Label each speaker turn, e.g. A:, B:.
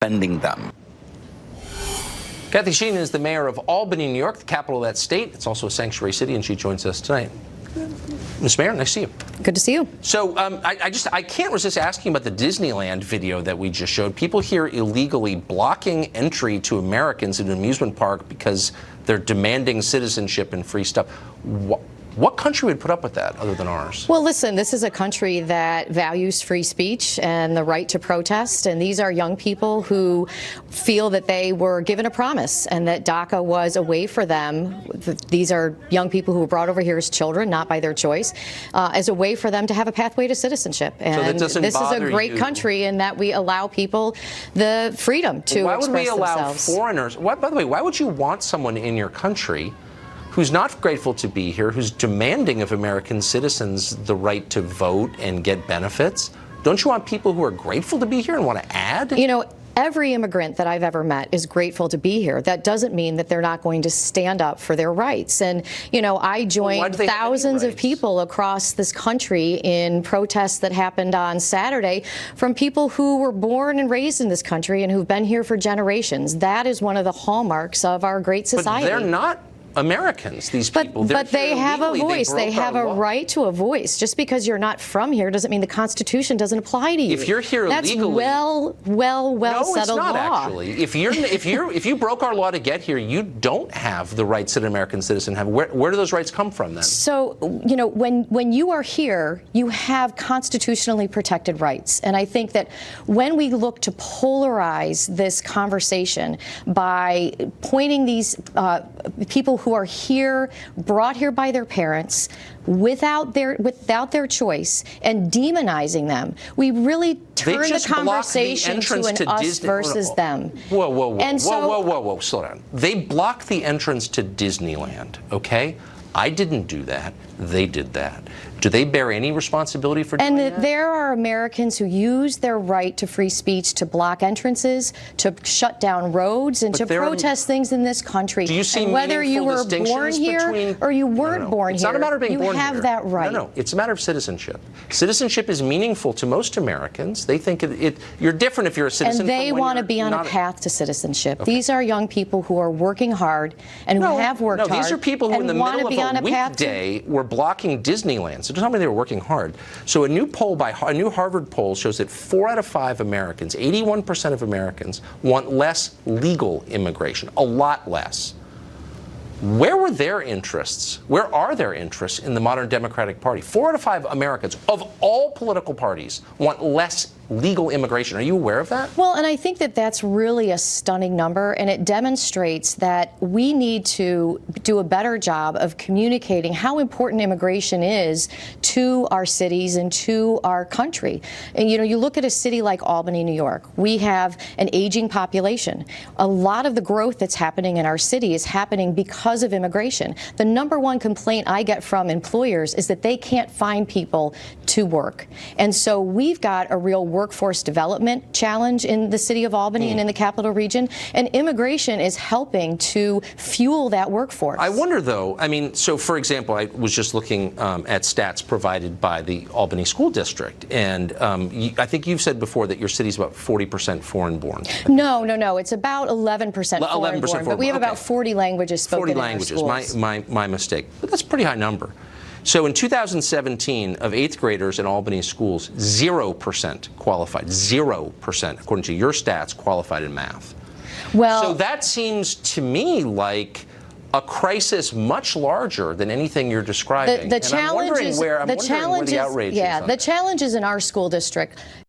A: defending them.
B: Kathy Sheehan is the mayor of Albany, New York, the capital of that state. It's also a sanctuary city, and she joins us tonight. Ms. Mayor, nice to see you.
C: Good to see you.
B: So I can't resist asking about the Disneyland video that we just showed. People here illegally blocking entry to Americans in an amusement park because they're demanding citizenship and free stuff. What country would put up with that other than ours?
C: Well, listen, this is a country that values free speech and the right to protest. And these are young people who feel that they were given a promise and that DACA was a way for them. These are young people who were brought over here as children, not by their choice, as a way for them to have a pathway to citizenship. And
B: so
C: this is a great country in that we allow people the freedom to express themselves.
B: Why would we allow foreigners? By the way, why would you want someone in your country who's not grateful to be here, who's demanding of American citizens the right to vote and get benefits? Don't you want people who are grateful to be here and want to add?
C: You know, every immigrant that I've ever met is grateful to be here. That doesn't mean that they're not going to stand up for their rights. And, you know, I joined thousands of people across this country in protests that happened on Saturday from people who were born and raised in this country and who've been here for generations. That is one of the hallmarks of our great society.
B: But they're not Americans, these people.
C: But they have a voice. They have a right to a voice. Just because you're not from here doesn't mean the Constitution doesn't apply to you.
B: If you're here
C: that's
B: legally,
C: well settled law.
B: No, it's not actually. If you broke our law to get here, you don't have the rights that an American citizen have. Where do those rights come from then?
C: So, you know, when you are here, you have constitutionally protected rights. And I think that when we look to polarize this conversation by pointing these people who are here, brought here by their parents, without their choice, and demonizing them, we really turn the conversation to an us versus them.
B: Whoa, slow down. They block the entrance to Disneyland, okay? I didn't do that. They did that. Do they bear any responsibility for doing that?
C: And there are Americans who use their right to free speech to block entrances, to shut down roads, and to protest things in this country.
B: Do you see
C: and whether you were born here or you weren't born here,
B: it's not a matter of being born here.
C: You have that right.
B: No, it's a matter of citizenship. Citizenship is meaningful to most Americans. They think you're different if you're a citizen.
C: And they want to be on a path to citizenship. Okay. These are young people who are working hard and who have worked hard.
B: No, these are people who in the middle of a weekday were blocking Disneyland. So don't tell me they were working hard. So a new Harvard poll shows that 4 out of 5 Americans, 81% of Americans, want less legal immigration, a lot less. Where were their interests? Where are their interests in the modern Democratic Party? 4 out of 5 Americans of all political parties want less legal immigration. Are you aware of that?
C: Well, and I think that that's really a stunning number, and it demonstrates that we need to do a better job of communicating how important immigration is to our cities and to our country. And, you know, you look at a city like Albany, New York. We have an aging population. A lot of the growth that's happening in our city is happening because of immigration. The #1 complaint I get from employers is that they can't find people to work. And so we've got a real workforce development challenge in the city of Albany and in the capital region, and immigration is helping to fuel that workforce.
B: I wonder, though, I mean, so for example, I was just looking at stats provided by the Albany School District, and I think you've said before that your city's about 40% foreign-born.
C: No, it's about 11% foreign-born, but we have about 40 languages spoken in our schools.
B: 40 languages, my mistake. But that's a pretty high number. So in 2017, of 8th graders in Albany schools, 0% qualified. 0%, according to your stats, qualified in math.
C: Well,
B: so that seems to me like a crisis much larger than anything you're describing.
C: The challenge is
B: where the outrage is.
C: The challenge is in our school district.